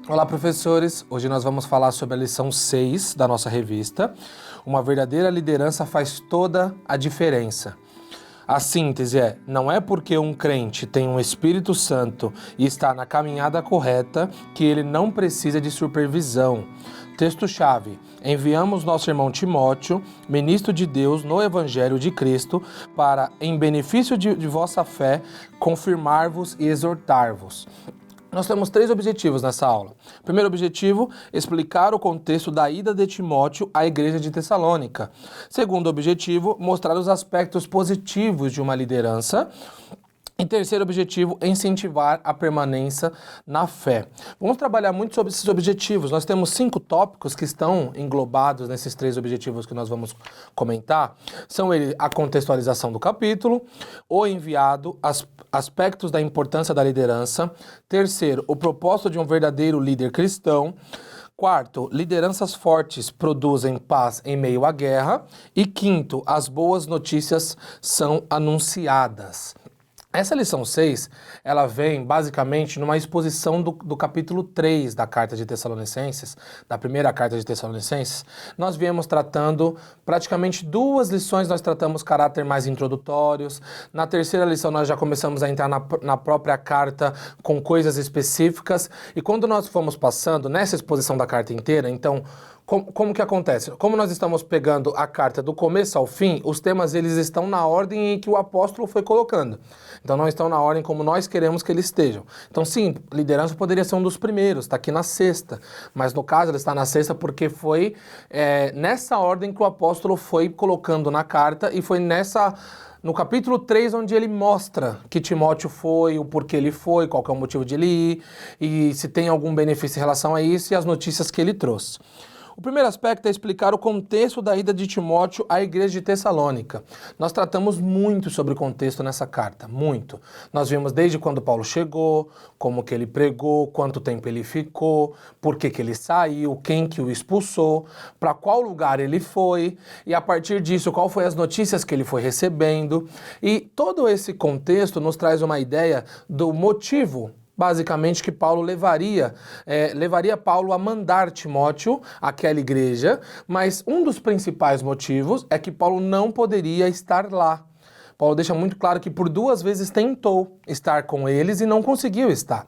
Olá, professores! Hoje nós vamos falar sobre a lição 6 da nossa revista. Uma verdadeira liderança faz toda a diferença. A síntese é: não é porque um crente tem um Espírito Santo e está na caminhada correta que ele não precisa de supervisão. Texto-chave: enviamos nosso irmão Timóteo, ministro de Deus no Evangelho de Cristo, para, em benefício de vossa fé, confirmar-vos e exortar-vos. Nós temos 3 objetivos nessa aula. Primeiro objetivo, explicar o contexto da ida de Timóteo à igreja de Tessalônica. Segundo objetivo, mostrar os aspectos positivos de uma liderança. E terceiro objetivo, incentivar a permanência na fé. Vamos trabalhar muito sobre esses objetivos. Nós temos 5 tópicos que estão englobados nesses 3 objetivos que nós vamos comentar. São eles: a contextualização do capítulo, o enviado, aspectos da importância da liderança. Terceiro, o propósito de um verdadeiro líder cristão. Quarto, lideranças fortes produzem paz em meio à guerra. E quinto, as boas notícias são anunciadas. Essa lição 6, ela vem basicamente numa exposição do capítulo 3 da carta de Tessalonicenses, da primeira carta de Tessalonicenses. Nós viemos tratando praticamente 2 lições, nós tratamos caráter mais introdutórios. Na terceira lição nós já começamos a entrar na própria carta com coisas específicas. E quando nós fomos passando nessa exposição da carta inteira, então, como que acontece? Como nós estamos pegando a carta do começo ao fim, os temas eles estão na ordem em que o apóstolo foi colocando. Então não estão na ordem como nós queremos que eles estejam. Então sim, liderança poderia ser um dos primeiros, está aqui na 6ª. Mas no caso ele está na 6ª porque foi nessa ordem que o apóstolo foi colocando na carta e foi no capítulo 3, onde ele mostra que Timóteo foi, o porquê ele foi, qual que é o motivo de ele ir, e se tem algum benefício em relação a isso e as notícias que ele trouxe. O primeiro aspecto é explicar o contexto da ida de Timóteo à igreja de Tessalônica. Nós tratamos muito sobre o contexto nessa carta, muito. Nós vimos desde quando Paulo chegou, como que ele pregou, quanto tempo ele ficou, por que ele saiu, quem que o expulsou, para qual lugar ele foi, e a partir disso, qual foi as notícias que ele foi recebendo. E todo esse contexto nos traz uma ideia do motivo basicamente que Paulo levaria Paulo a mandar Timóteo àquela igreja, mas um dos principais motivos é que Paulo não poderia estar lá. Paulo deixa muito claro que por 2 vezes tentou estar com eles e não conseguiu estar.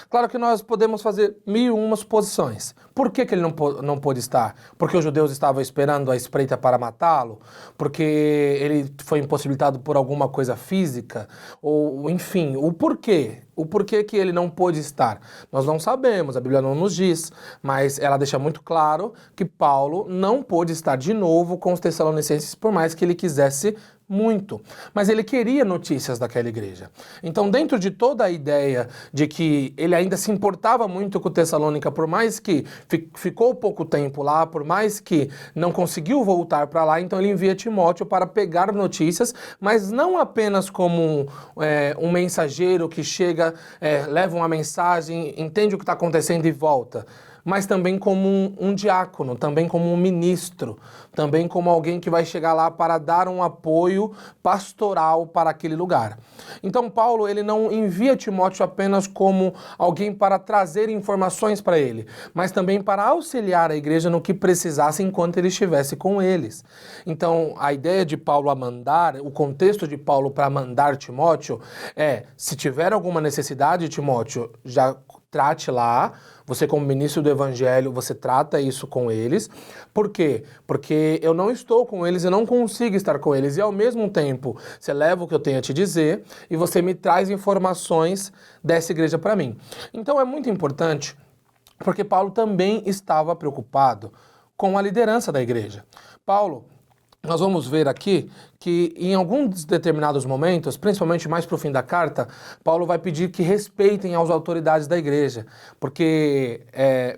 Claro que nós podemos fazer 1001 suposições. Por que ele não pôde estar? Porque os judeus estavam esperando a espreita para matá-lo? Porque ele foi impossibilitado por alguma coisa física? Ou, enfim, o porquê? O porquê que ele não pôde estar? Nós não sabemos, a Bíblia não nos diz, mas ela deixa muito claro que Paulo não pôde estar de novo com os Tessalonicenses, por mais que ele quisesse muito. Mas ele queria notícias daquela igreja. Então, dentro de toda a ideia de que ele ainda se importava muito com Tessalônica, por mais que ficou pouco tempo lá, por mais que não conseguiu voltar para lá, então ele envia Timóteo para pegar notícias, mas não apenas como um mensageiro que chega, leva uma mensagem, entende o que está acontecendo e volta, mas também como um diácono, também como um ministro, também como alguém que vai chegar lá para dar um apoio pastoral para aquele lugar. Então Paulo, ele não envia Timóteo apenas como alguém para trazer informações para ele, mas também para auxiliar a igreja no que precisasse enquanto ele estivesse com eles. Então a ideia de Paulo a mandar, o contexto de Paulo para mandar Timóteo se tiver alguma necessidade, Timóteo, já trate lá. Você, como ministro do Evangelho, você trata isso com eles. Por quê? Porque eu não estou com eles, eu não consigo estar com eles. E ao mesmo tempo, você leva o que eu tenho a te dizer e você me traz informações dessa igreja para mim. Então é muito importante, porque Paulo também estava preocupado com a liderança da igreja. Paulo, nós vamos ver aqui que em alguns determinados momentos, principalmente mais para o fim da carta, Paulo vai pedir que respeitem as autoridades da igreja, porque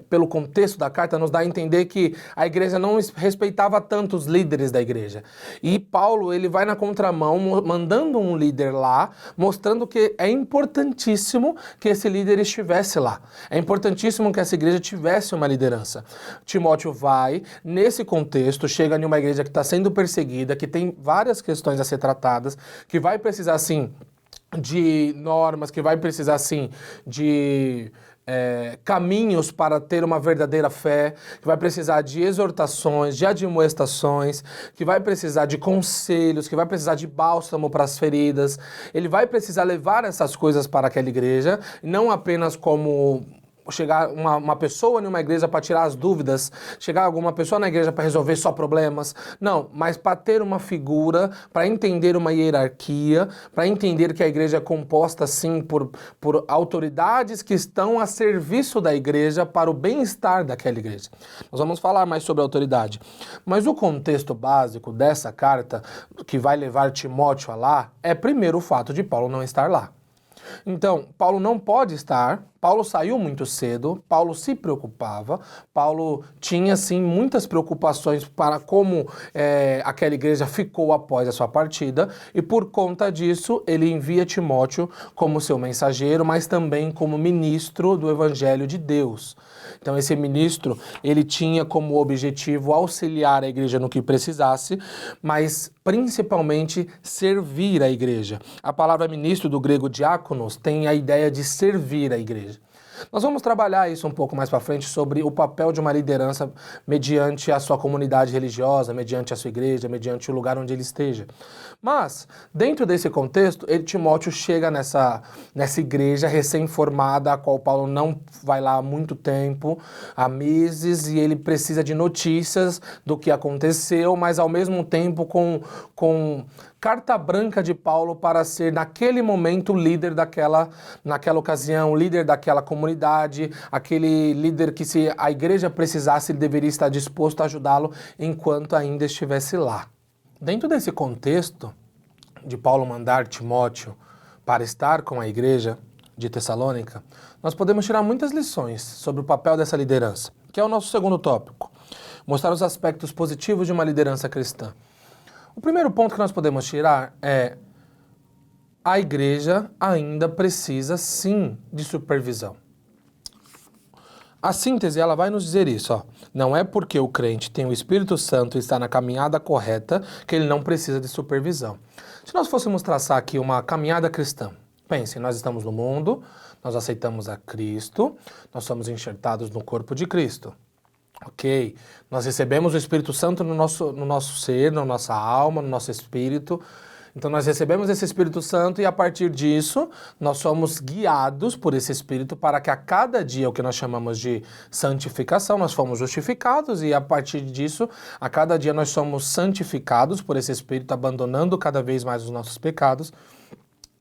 pelo contexto da carta nos dá a entender que a igreja não respeitava tanto os líderes da igreja. E Paulo, ele vai na contramão, mandando um líder lá, mostrando que é importantíssimo que esse líder estivesse lá. É importantíssimo que essa igreja tivesse uma liderança. Timóteo vai, nesse contexto, chega em uma igreja que está sendo perseguida, que tem várias questões a ser tratadas, que vai precisar, sim, de normas, que vai precisar, sim, de caminhos para ter uma verdadeira fé, que vai precisar de exortações, de admoestações, que vai precisar de conselhos, que vai precisar de bálsamo para as feridas. Ele vai precisar levar essas coisas para aquela igreja, não apenas como chegar uma pessoa em uma igreja para tirar as dúvidas, chegar alguma pessoa na igreja para resolver só problemas, não, mas para ter uma figura, para entender uma hierarquia, para entender que a igreja é composta sim por autoridades que estão a serviço da igreja para o bem-estar daquela igreja. Nós vamos falar mais sobre a autoridade, mas o contexto básico dessa carta que vai levar Timóteo a lá é primeiro o fato de Paulo não estar lá. Então, Paulo não pode estar, Paulo saiu muito cedo, Paulo se preocupava, Paulo tinha, sim, muitas preocupações para como aquela igreja ficou após a sua partida, e por conta disso, ele envia Timóteo como seu mensageiro, mas também como ministro do Evangelho de Deus. Então, esse ministro, ele tinha como objetivo auxiliar a igreja no que precisasse, mas principalmente servir a igreja. A palavra ministro, do grego diáconos, tem a ideia de servir a igreja. Nós vamos trabalhar isso um pouco mais para frente sobre o papel de uma liderança mediante a sua comunidade religiosa, mediante a sua igreja, mediante o lugar onde ele esteja. Mas, dentro desse contexto, Timóteo chega nessa igreja recém-formada, a qual Paulo não vai lá há muito tempo, há meses, e ele precisa de notícias do que aconteceu, mas ao mesmo tempo com carta branca de Paulo para ser, naquele momento, o líder naquela ocasião, o líder daquela comunidade, aquele líder que, se a igreja precisasse, ele deveria estar disposto a ajudá-lo enquanto ainda estivesse lá. Dentro desse contexto de Paulo mandar Timóteo para estar com a igreja de Tessalônica, nós podemos tirar muitas lições sobre o papel dessa liderança, que é o nosso segundo tópico, mostrar os aspectos positivos de uma liderança cristã. O primeiro ponto que nós podemos tirar é: a igreja ainda precisa, sim, de supervisão. A síntese, ela vai nos dizer isso, ó. Não é porque o crente tem o Espírito Santo e está na caminhada correta que ele não precisa de supervisão. Se nós fôssemos traçar aqui uma caminhada cristã, pense, nós estamos no mundo, nós aceitamos a Cristo, nós somos enxertados no corpo de Cristo. Ok, nós recebemos o Espírito Santo no nosso ser, na nossa alma, no nosso espírito. Então nós recebemos esse Espírito Santo e a partir disso nós somos guiados por esse Espírito para que a cada dia, o que nós chamamos de santificação, nós fomos justificados e a partir disso, a cada dia nós somos santificados por esse Espírito, abandonando cada vez mais os nossos pecados,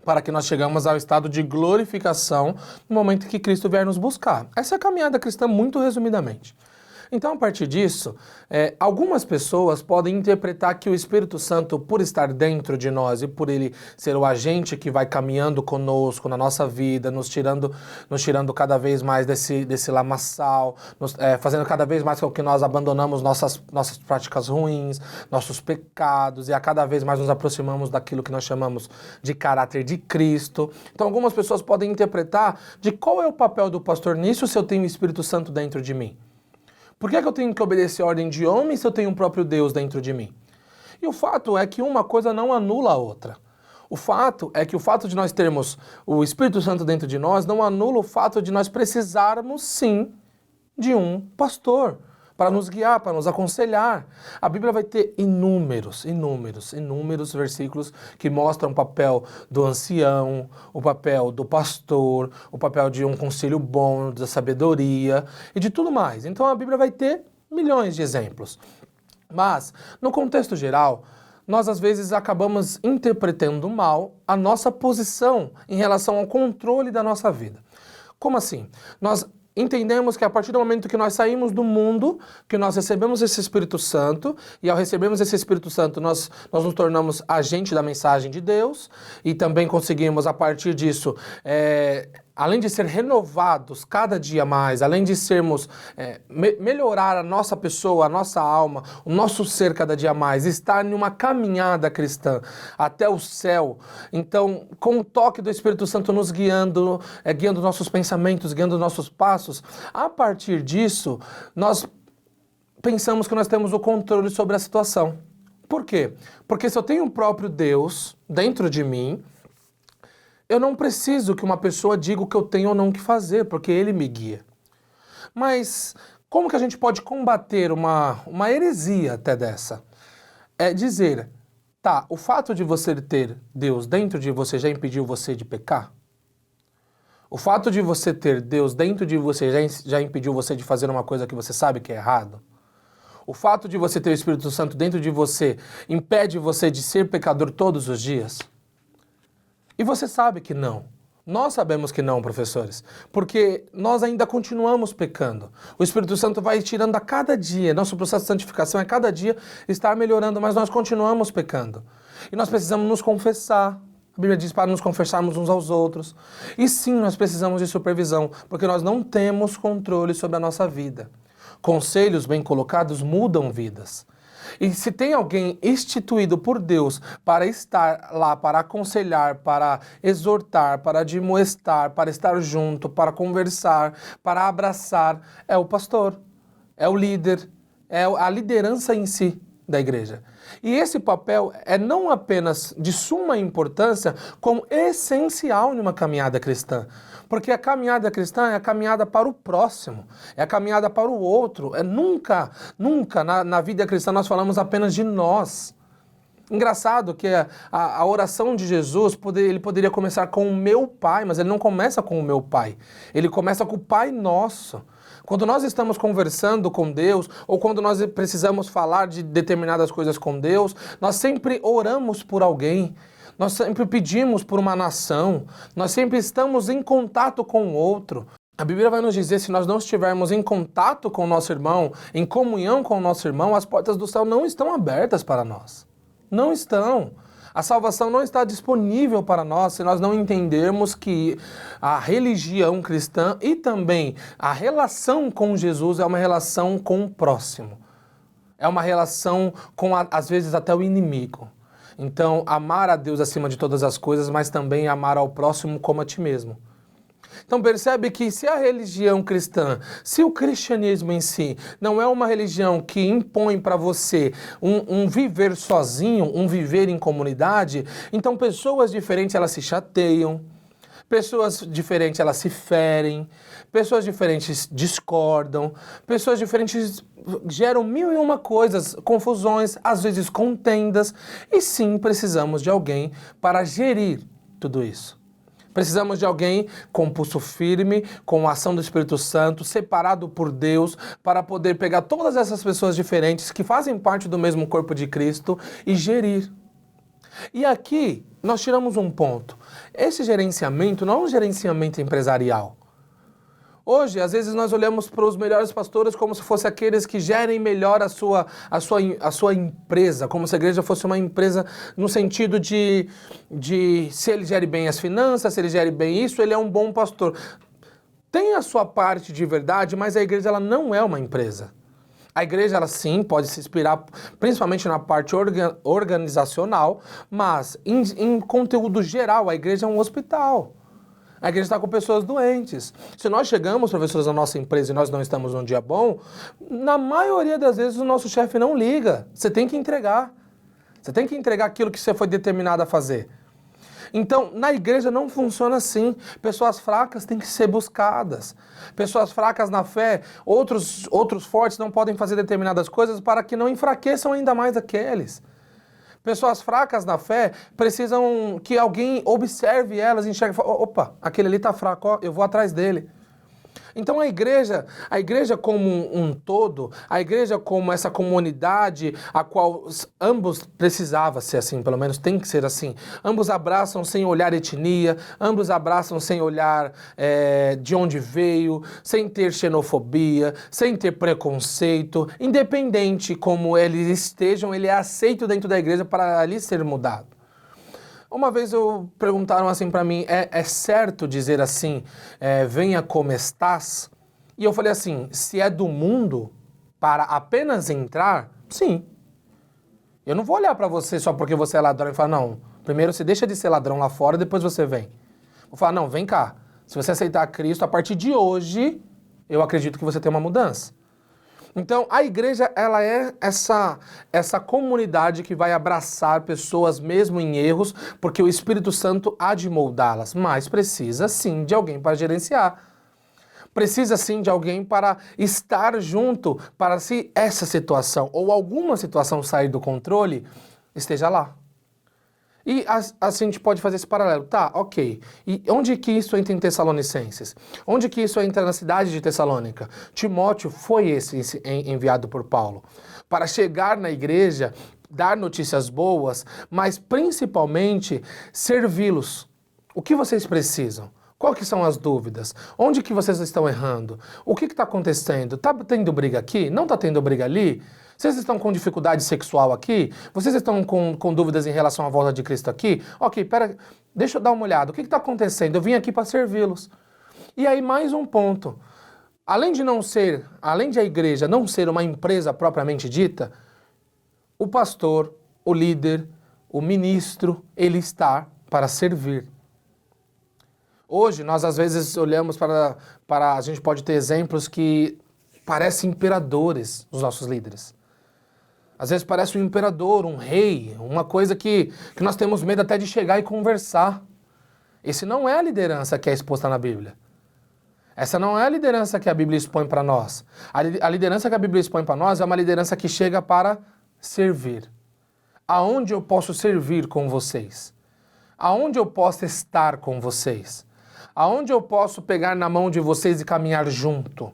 para que nós chegamos ao estado de glorificação no momento que Cristo vier nos buscar. Essa é a caminhada cristã muito resumidamente. Então, a partir disso, algumas pessoas podem interpretar que o Espírito Santo, por estar dentro de nós e por ele ser o agente que vai caminhando conosco na nossa vida, nos tirando cada vez mais desse lamaçal, fazendo cada vez mais com que nós abandonamos nossas práticas ruins, nossos pecados, e a cada vez mais nos aproximamos daquilo que nós chamamos de caráter de Cristo. Então, algumas pessoas podem interpretar de qual é o papel do pastor nisso se eu tenho o Espírito Santo dentro de mim. Por que eu tenho que obedecer a ordem de homem se eu tenho um próprio Deus dentro de mim? E o fato é que uma coisa não anula a outra. O fato é que o fato de nós termos o Espírito Santo dentro de nós não anula o fato de nós precisarmos, sim, de um pastor para nos guiar, para nos aconselhar. A Bíblia vai ter inúmeros versículos que mostram o papel do ancião, o papel do pastor, o papel de um conselho bom, da sabedoria e de tudo mais. Então a Bíblia vai ter milhões de exemplos. Mas, no contexto geral, nós às vezes acabamos interpretando mal a nossa posição em relação ao controle da nossa vida. Como assim? Nós entendemos que a partir do momento que nós saímos do mundo, que nós recebemos esse Espírito Santo, e ao recebermos esse Espírito Santo, nós nos tornamos agente da mensagem de Deus, e também conseguimos, a partir disso, além de ser renovados cada dia mais, além de sermos, melhorar a nossa pessoa, a nossa alma, o nosso ser cada dia mais, estar em uma caminhada cristã até o céu. Então, com o toque do Espírito Santo nos guiando, guiando nossos pensamentos, guiando nossos passos, a partir disso, nós pensamos que nós temos o controle sobre a situação. Por quê? Porque se eu tenho o próprio Deus dentro de mim, Eu não preciso que uma pessoa diga o que eu tenho ou não que fazer, porque ele me guia. Mas como que a gente pode combater uma heresia até dessa? É dizer, tá, o fato de você ter Deus dentro de você já impediu você de pecar? O fato de você ter Deus dentro de você já impediu você de fazer uma coisa que você sabe que é errado? O fato de você ter o Espírito Santo dentro de você impede você de ser pecador todos os dias? E você sabe que não. Nós sabemos que não, professores, porque nós ainda continuamos pecando. O Espírito Santo vai tirando a cada dia, nosso processo de santificação é cada dia estar melhorando, mas nós continuamos pecando. E nós precisamos nos confessar. A Bíblia diz para nos confessarmos uns aos outros. E sim, nós precisamos de supervisão, porque nós não temos controle sobre a nossa vida. Conselhos bem colocados mudam vidas. E se tem alguém instituído por Deus para estar lá, para aconselhar, para exortar, para admoestar, para estar junto, para conversar, para abraçar, é o pastor, é o líder, é a liderança em si da igreja. E esse papel é não apenas de suma importância, como essencial numa caminhada cristã. Porque a caminhada cristã é a caminhada para o próximo, é a caminhada para o outro. Nunca na vida cristã nós falamos apenas de nós. Engraçado que a oração de Jesus, ele poderia começar com o meu Pai, mas ele não começa com o meu Pai. Ele começa com o Pai Nosso. Quando nós estamos conversando com Deus, ou quando nós precisamos falar de determinadas coisas com Deus, nós sempre oramos por alguém, nós sempre pedimos por uma nação, nós sempre estamos em contato com o outro. A Bíblia vai nos dizer, se nós não estivermos em contato com o nosso irmão, em comunhão com o nosso irmão, as portas do céu não estão abertas para nós. Não estão. A salvação não está disponível para nós se nós não entendermos que a religião cristã e também a relação com Jesus é uma relação com o próximo. É uma relação com, às vezes, até o inimigo. Então, amar a Deus acima de todas as coisas, mas também amar ao próximo como a ti mesmo. Então percebe que se a religião cristã, se o cristianismo em si não é uma religião que impõe para você um viver sozinho, um viver em comunidade, então pessoas diferentes elas se chateiam, pessoas diferentes elas se ferem, pessoas diferentes discordam, pessoas diferentes geram mil e uma coisas, confusões, às vezes contendas, e sim precisamos de alguém para gerir tudo isso. Precisamos de alguém com pulso firme, com a ação do Espírito Santo, separado por Deus, para poder pegar todas essas pessoas diferentes que fazem parte do mesmo corpo de Cristo e gerir. E aqui nós tiramos um ponto. Esse gerenciamento não é um gerenciamento empresarial. Hoje, às vezes, nós olhamos para os melhores pastores como se fossem aqueles que gerem melhor a sua empresa, como se a igreja fosse uma empresa no sentido de se ele gere bem as finanças, se ele gere bem isso, ele é um bom pastor. Tem a sua parte de verdade, mas a igreja ela não é uma empresa. A igreja, ela sim, pode se inspirar principalmente na parte organizacional, mas em conteúdo geral, a igreja é um hospital. A igreja está com pessoas doentes. Se nós chegamos, professores, na nossa empresa e nós não estamos num dia bom, na maioria das vezes o nosso chefe não liga. Você tem que entregar. Você tem que entregar aquilo que você foi determinado a fazer. Então, na igreja não funciona assim. Pessoas fracas têm que ser buscadas. Pessoas fracas na fé, outros fortes não podem fazer determinadas coisas para que não enfraqueçam ainda mais aqueles. Pessoas fracas na fé precisam que alguém observe elas, enxergue e fale, opa, aquele ali está fraco, ó, eu vou atrás dele. Então a igreja como um todo, a igreja como essa comunidade a qual ambos precisava ser assim, pelo menos tem que ser assim. Ambos abraçam sem olhar etnia, ambos abraçam sem olhar de onde veio, sem ter xenofobia, sem ter preconceito, independente como eles estejam, ele é aceito dentro da igreja para ali ser mudado. Uma vez perguntaram assim para mim, é certo dizer assim, venha como estás? E eu falei assim, se é do mundo, para apenas entrar, sim. Eu não vou olhar para você só porque você é ladrão e falar, não, primeiro você deixa de ser ladrão lá fora, depois você vem. Vou falar, não, vem cá, se você aceitar Cristo, a partir de hoje, eu acredito que você tem uma mudança. Então, a igreja, ela é essa comunidade que vai abraçar pessoas mesmo em erros, porque o Espírito Santo há de moldá-las, mas precisa sim de alguém para gerenciar. Precisa sim de alguém para estar junto, para se essa situação ou alguma situação sair do controle, esteja lá. E assim a gente pode fazer esse paralelo. Tá, ok. E onde que isso entra em Tessalonicenses? Onde que isso entra na cidade de Tessalônica? Timóteo foi esse enviado por Paulo para chegar na igreja, dar notícias boas, mas principalmente servi-los. O que vocês precisam? Qual que são as dúvidas? Onde que vocês estão errando? O que está acontecendo? Está tendo briga aqui? Não está tendo briga ali? Vocês estão com dificuldade sexual aqui? Vocês estão com dúvidas em relação à volta de Cristo aqui? Ok, pera, deixa eu dar uma olhada. O que está acontecendo? Eu vim aqui para servi-los. E aí mais um ponto. Além de a igreja não ser uma empresa propriamente dita, o pastor, o líder, o ministro, ele está para servir. Hoje, nós às vezes olhamos para a gente pode ter exemplos que parecem imperadores, os nossos líderes. Às vezes parece um imperador, um rei, uma coisa que nós temos medo até de chegar e conversar. Esse não é a liderança que é exposta na Bíblia. Essa não é a liderança que a Bíblia expõe para nós. A liderança que a Bíblia expõe para nós é uma liderança que chega para servir. Aonde eu posso servir com vocês? Aonde eu posso estar com vocês? Aonde eu posso pegar na mão de vocês e caminhar junto?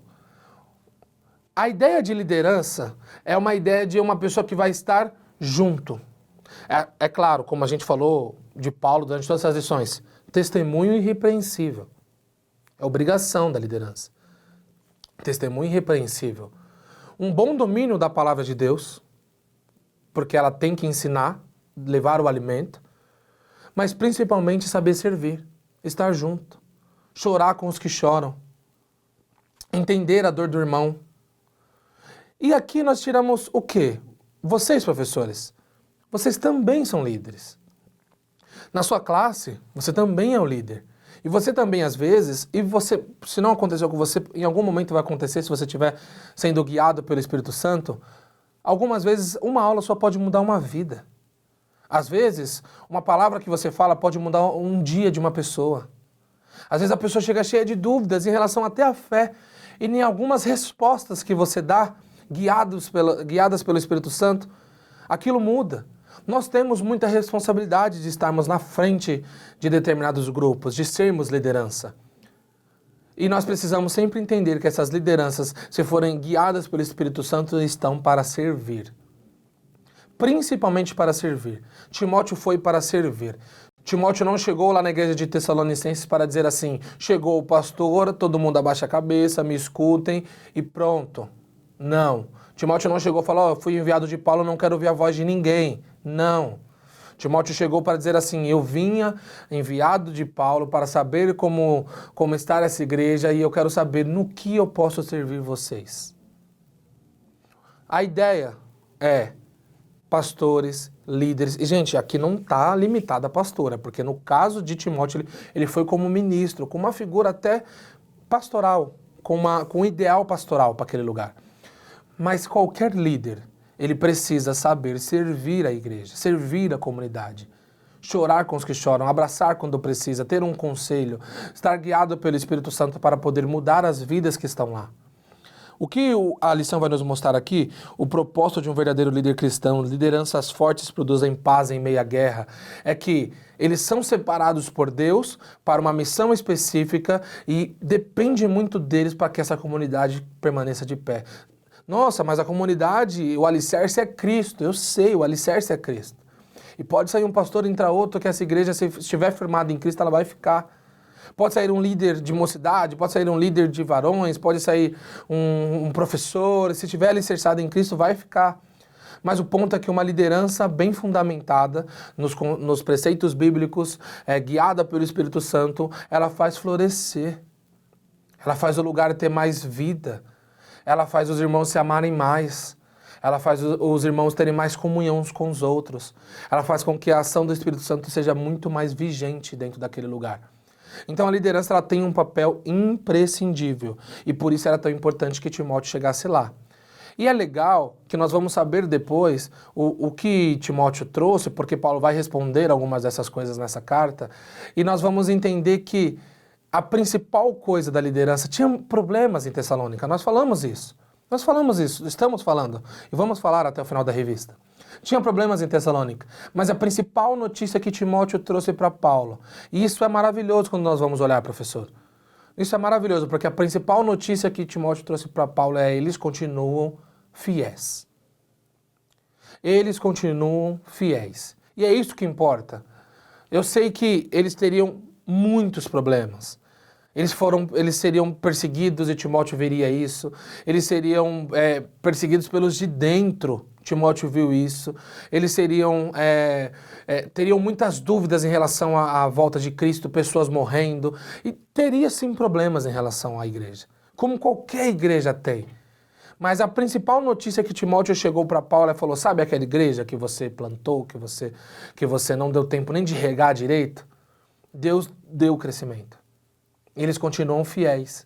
A ideia de liderança é uma ideia de uma pessoa que vai estar junto. É claro, como a gente falou de Paulo durante todas essas lições, testemunho irrepreensível. É obrigação da liderança. Testemunho irrepreensível. Um bom domínio da palavra de Deus, porque ela tem que ensinar, levar o alimento, mas principalmente saber servir, estar junto, chorar com os que choram, entender a dor do irmão. E aqui nós tiramos o quê? Vocês, professores, vocês também são líderes. Na sua classe, você também é o líder. E você também, às vezes, se não aconteceu com você, em algum momento vai acontecer, se você estiver sendo guiado pelo Espírito Santo, algumas vezes uma aula só pode mudar uma vida. Às vezes, uma palavra que você fala pode mudar um dia de uma pessoa. Às vezes a pessoa chega cheia de dúvidas em relação até à fé. E em algumas respostas que você dá, guiadas pelo Espírito Santo, aquilo muda. Nós temos muita responsabilidade de estarmos na frente de determinados grupos, de sermos liderança. E nós precisamos sempre entender que essas lideranças, se forem guiadas pelo Espírito Santo, estão para servir. Principalmente para servir. Timóteo foi para servir. Timóteo não chegou lá na igreja de Tessalonicenses para dizer assim, chegou o pastor, todo mundo abaixa a cabeça, me escutem e pronto. Não. Timóteo não chegou e falou, eu fui enviado de Paulo, não quero ouvir a voz de ninguém. Não. Timóteo chegou para dizer assim, eu vinha enviado de Paulo para saber como está essa igreja e eu quero saber no que eu posso servir vocês. A ideia é pastores, líderes, e gente, aqui não está limitada a pastora, porque no caso de Timóteo, ele foi como ministro, com uma figura até pastoral, com um ideal pastoral para aquele lugar. Mas qualquer líder, ele precisa saber servir a igreja, servir a comunidade, chorar com os que choram, abraçar quando precisa, ter um conselho, estar guiado pelo Espírito Santo para poder mudar as vidas que estão lá. O que a lição vai nos mostrar aqui, o propósito de um verdadeiro líder cristão, lideranças fortes produzem paz em meio à guerra, é que eles são separados por Deus para uma missão específica e depende muito deles para que essa comunidade permaneça de pé. Nossa, mas a comunidade, o alicerce é Cristo. Eu sei, o alicerce é Cristo. E pode sair um pastor, entrar outro, que essa igreja, se estiver firmada em Cristo, ela vai ficar. Pode sair um líder de mocidade, pode sair um líder de varões, pode sair um professor, se estiver alicerçado em Cristo, vai ficar. Mas o ponto é que uma liderança bem fundamentada nos preceitos bíblicos, guiada pelo Espírito Santo, ela faz florescer. Ela faz o lugar ter mais vida. Ela faz os irmãos se amarem mais. Ela faz os irmãos terem mais comunhão uns com os outros. Ela faz com que a ação do Espírito Santo seja muito mais vigente dentro daquele lugar. Então a liderança ela tem um papel imprescindível. E por isso era tão importante que Timóteo chegasse lá. E é legal que nós vamos saber depois o que Timóteo trouxe, porque Paulo vai responder algumas dessas coisas nessa carta, e nós vamos entender que a principal coisa da liderança tinha problemas em Tessalônica. Nós falamos isso. Nós falamos isso, estamos falando, e vamos falar até o final da revista. Tinha problemas em Tessalônica, mas a principal notícia que Timóteo trouxe para Paulo, e isso é maravilhoso quando nós vamos olhar, professor. Isso é maravilhoso, porque a principal notícia que Timóteo trouxe para Paulo é: eles continuam fiéis. Eles continuam fiéis. E é isso que importa. Eu sei que eles teriam muitos problemas. Eles seriam perseguidos e Timóteo veria isso. Eles seriam perseguidos pelos de dentro. Timóteo viu isso. Eles teriam muitas dúvidas em relação à volta de Cristo, pessoas morrendo. E teria sim problemas em relação à igreja, como qualquer igreja tem. Mas a principal notícia que Timóteo chegou para Paulo e falou: sabe aquela igreja que você plantou, que você não deu tempo nem de regar direito? Deus deu crescimento. Eles continuam fiéis.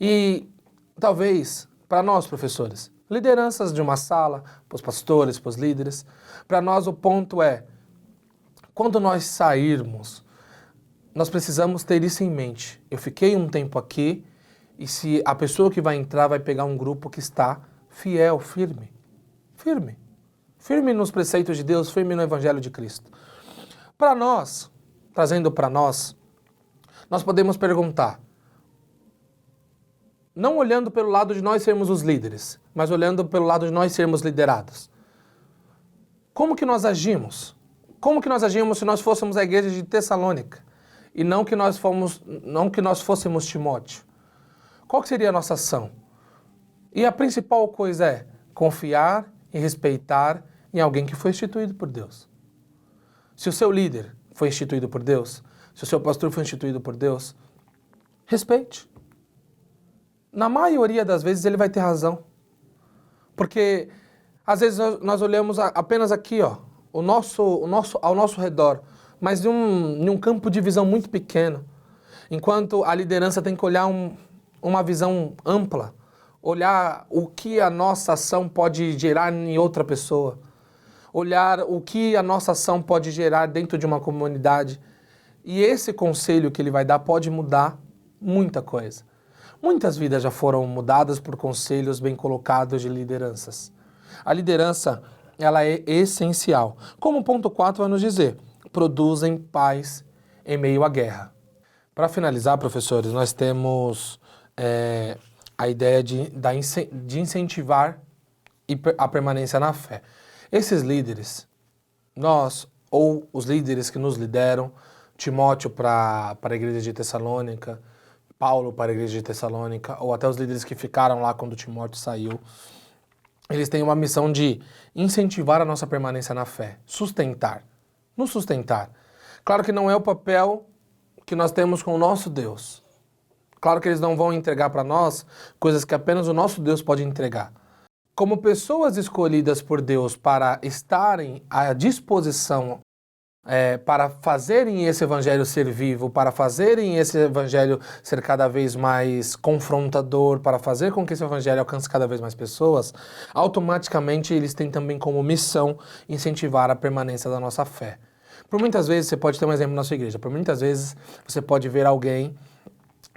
E talvez, para nós, professores, lideranças de uma sala, para os pastores, para os líderes, para nós o ponto é: quando nós sairmos, nós precisamos ter isso em mente. Eu fiquei um tempo aqui, e se a pessoa que vai entrar vai pegar um grupo que está fiel, firme. Firme. Firme nos preceitos de Deus, firme no Evangelho de Cristo. Para nós, trazendo para nós podemos perguntar, não olhando pelo lado de nós sermos os líderes, mas olhando pelo lado de nós sermos liderados. Como que nós agimos? Como que nós agimos se nós fôssemos a igreja de Tessalônica e não que nós fôssemos Timóteo? Qual que seria a nossa ação? E a principal coisa é confiar e respeitar em alguém que foi instituído por Deus. Se o seu líder foi instituído por Deus, se o seu pastor foi instituído por Deus, respeite. Na maioria das vezes ele vai ter razão. Porque às vezes nós olhamos apenas aqui, ó, ao nosso redor, mas em um campo de visão muito pequeno. Enquanto a liderança tem que olhar uma visão ampla, olhar o que a nossa ação pode gerar em outra pessoa, olhar o que a nossa ação pode gerar dentro de uma comunidade. E esse conselho que ele vai dar pode mudar muita coisa. Muitas vidas já foram mudadas por conselhos bem colocados de lideranças. A liderança, ela é essencial. Como o ponto 4 vai nos dizer, produzem paz em meio à guerra. Para finalizar, professores, nós temos a ideia de incentivar a permanência na fé. Esses líderes, nós ou os líderes que nos lideram, Timóteo para a igreja de Tessalônica, Paulo para a igreja de Tessalônica, ou até os líderes que ficaram lá quando Timóteo saiu, eles têm uma missão de incentivar a nossa permanência na fé, nos sustentar. Claro que não é o papel que nós temos com o nosso Deus. Claro que eles não vão entregar para nós coisas que apenas o nosso Deus pode entregar. Como pessoas escolhidas por Deus para estarem à disposição para fazerem esse evangelho ser vivo, para fazerem esse evangelho ser cada vez mais confrontador, para fazer com que esse evangelho alcance cada vez mais pessoas, automaticamente eles têm também como missão incentivar a permanência da nossa fé. Por muitas vezes, você pode ter um exemplo na sua igreja, por muitas vezes você pode ver alguém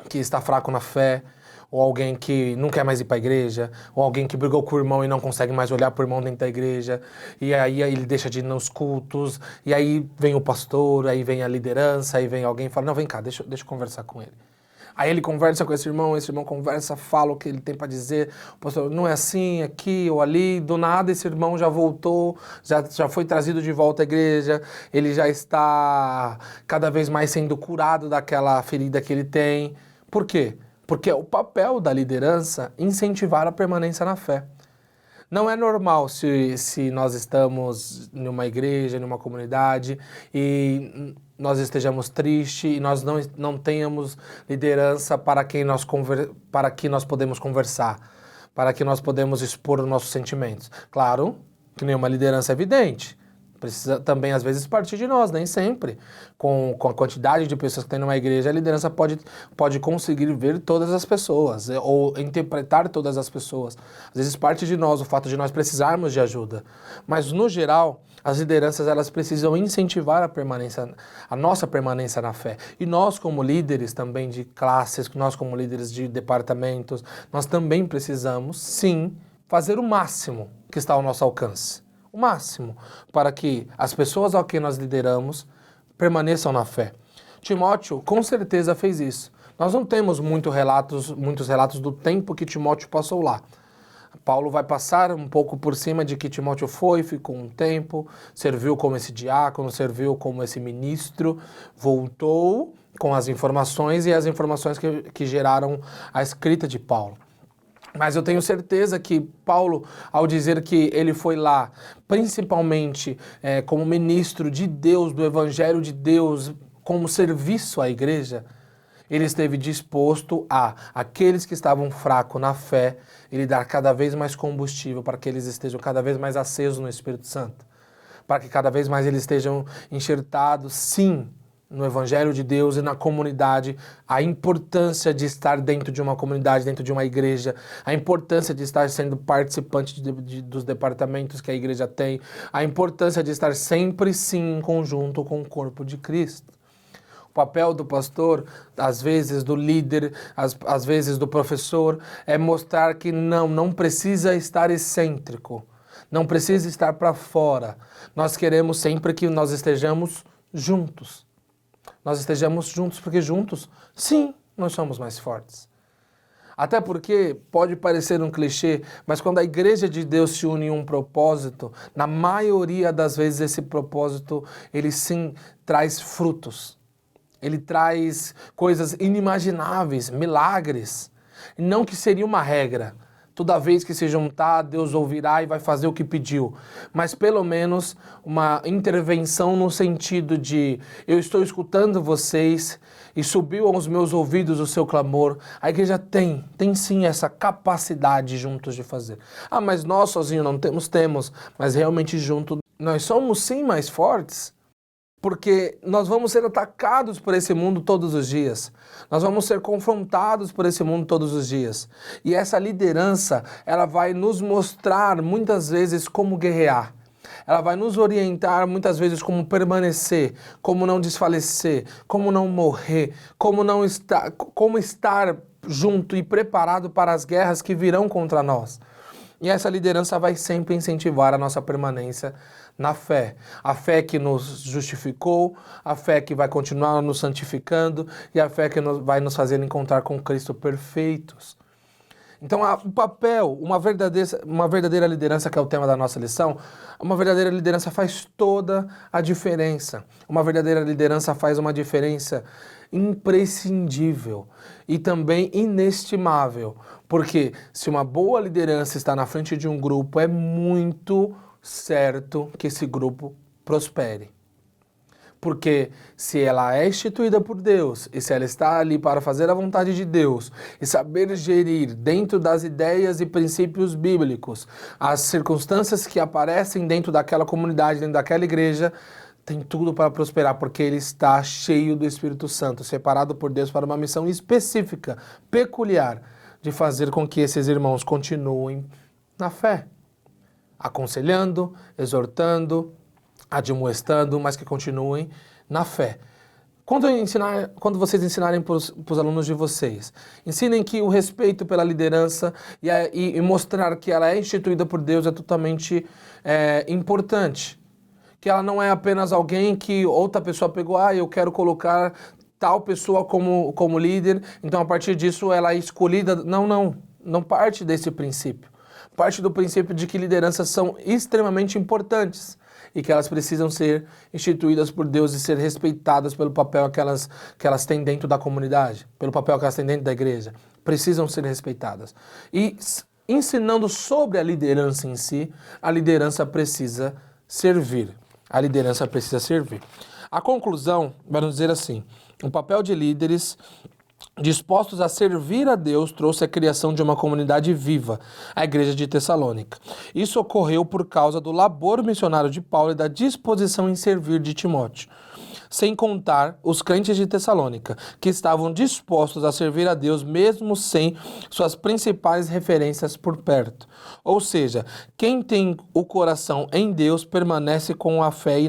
que está fraco na fé, ou alguém que não quer mais ir para a igreja, ou alguém que brigou com o irmão e não consegue mais olhar para o irmão dentro da igreja, e aí ele deixa de ir nos cultos, e aí vem o pastor, aí vem a liderança, aí vem alguém e fala: não, vem cá, deixa eu conversar com ele. Aí ele conversa com esse irmão conversa, fala o que ele tem para dizer, o pastor, não é assim, aqui ou ali, do nada esse irmão já voltou, já foi trazido de volta à igreja, ele já está cada vez mais sendo curado daquela ferida que ele tem. Por quê? Porque é o papel da liderança incentivar a permanência na fé. Não é normal se nós estamos em uma igreja, em uma comunidade, e nós estejamos tristes e nós não tenhamos liderança para que nós podemos conversar, para que nós podemos expor os nossos sentimentos. Claro que nenhuma liderança é evidente. Precisa também, às vezes, partir de nós, nem sempre. Com a quantidade de pessoas que tem numa igreja, a liderança pode conseguir ver todas as pessoas, ou interpretar todas as pessoas. Às vezes parte de nós, o fato de nós precisarmos de ajuda. Mas, no geral, as lideranças, elas precisam incentivar a nossa permanência na fé. E nós, como líderes também de classes, nós como líderes de departamentos, nós também precisamos, sim, fazer o máximo que está ao nosso alcance. O máximo, para que as pessoas a quem nós lideramos permaneçam na fé. Timóteo com certeza fez isso. Nós não temos muitos relatos do tempo que Timóteo passou lá. Paulo vai passar um pouco por cima de que Timóteo ficou um tempo, serviu como esse diácono, serviu como esse ministro, voltou com as informações e as informações que geraram a escrita de Paulo. Mas eu tenho certeza que Paulo, ao dizer que ele foi lá, principalmente como ministro de Deus, do Evangelho de Deus, como serviço à igreja, ele esteve disposto a aqueles que estavam fracos na fé, ele dar cada vez mais combustível para que eles estejam cada vez mais acesos no Espírito Santo, para que cada vez mais eles estejam enxertados, sim, no Evangelho de Deus e na comunidade, a importância de estar dentro de uma comunidade, dentro de uma igreja, a importância de estar sendo participante dos departamentos que a igreja tem, a importância de estar sempre, sim, em conjunto com o corpo de Cristo. O papel do pastor, às vezes do líder, às vezes do professor, é mostrar que não precisa estar excêntrico, não precisa estar para fora. Nós queremos sempre que nós estejamos juntos. Nós estejamos juntos, porque juntos, sim, nós somos mais fortes. Até porque pode parecer um clichê, mas quando a igreja de Deus se une em um propósito, na maioria das vezes esse propósito, ele sim traz frutos. Ele traz coisas inimagináveis, milagres. Não que seria uma regra. Toda vez que se juntar, Deus ouvirá e vai fazer o que pediu. Mas pelo menos uma intervenção no sentido de eu estou escutando vocês e subiu aos meus ouvidos o seu clamor. A igreja tem sim essa capacidade juntos de fazer. Ah, mas nós sozinhos não temos, mas realmente juntos nós somos sim mais fortes. Porque nós vamos ser atacados por esse mundo todos os dias. Nós vamos ser confrontados por esse mundo todos os dias. E essa liderança, ela vai nos mostrar muitas vezes como guerrear. Ela vai nos orientar muitas vezes como permanecer, como não desfalecer, como não morrer, como estar junto e preparado para as guerras que virão contra nós. E essa liderança vai sempre incentivar a nossa permanência na fé. A fé que nos justificou, a fé que vai continuar nos santificando e a fé que vai nos fazer encontrar com Cristo perfeitos. Então, o papel, uma verdadeira liderança, que é o tema da nossa lição, uma verdadeira liderança faz toda a diferença. Uma verdadeira liderança faz uma diferença imprescindível e também inestimável. Porque se uma boa liderança está na frente de um grupo, é muito certo que esse grupo prospere. Porque se ela é instituída por Deus e se ela está ali para fazer a vontade de Deus e saber gerir dentro das ideias e princípios bíblicos as circunstâncias que aparecem dentro daquela comunidade, dentro daquela igreja, tem tudo para prosperar, porque ele está cheio do Espírito Santo, separado por Deus para uma missão específica, peculiar, de fazer com que esses irmãos continuem na fé, aconselhando, exortando, admoestando, mas que continuem na fé. Quando vocês ensinarem para os alunos de vocês, ensinem que o respeito pela liderança e mostrar que ela é instituída por Deus é totalmente importante. Que ela não é apenas alguém que outra pessoa pegou, eu quero colocar tal pessoa como líder, então a partir disso ela é escolhida. Não parte desse princípio. Parte do princípio de que lideranças são extremamente importantes e que elas precisam ser instituídas por Deus e ser respeitadas pelo papel que elas têm dentro da comunidade, pelo papel que elas têm dentro da igreja. Precisam ser respeitadas. E ensinando sobre a liderança em si, a liderança precisa servir. A liderança precisa servir. A conclusão vai nos dizer assim: o papel de líderes dispostos a servir a Deus, trouxe a criação de uma comunidade viva, a igreja de Tessalônica. Isso ocorreu por causa do labor missionário de Paulo e da disposição em servir de Timóteo. Sem contar os crentes de Tessalônica, que estavam dispostos a servir a Deus mesmo sem suas principais referências por perto. Ou seja, quem tem o coração em Deus permanece com a fé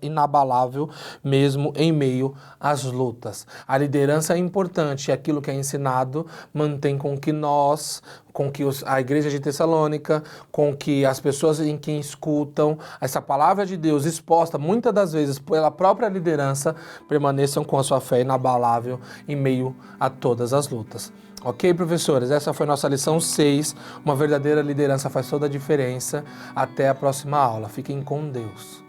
inabalável mesmo em meio às lutas. A liderança é importante, e aquilo que é ensinado mantém com que nós, a igreja de Tessalônica, com que as pessoas em quem escutam essa palavra de Deus exposta muitas das vezes pela própria liderança, permaneçam com a sua fé inabalável em meio a todas as lutas. Ok, professores? Essa foi nossa lição 6. Uma verdadeira liderança faz toda a diferença. Até a próxima aula. Fiquem com Deus.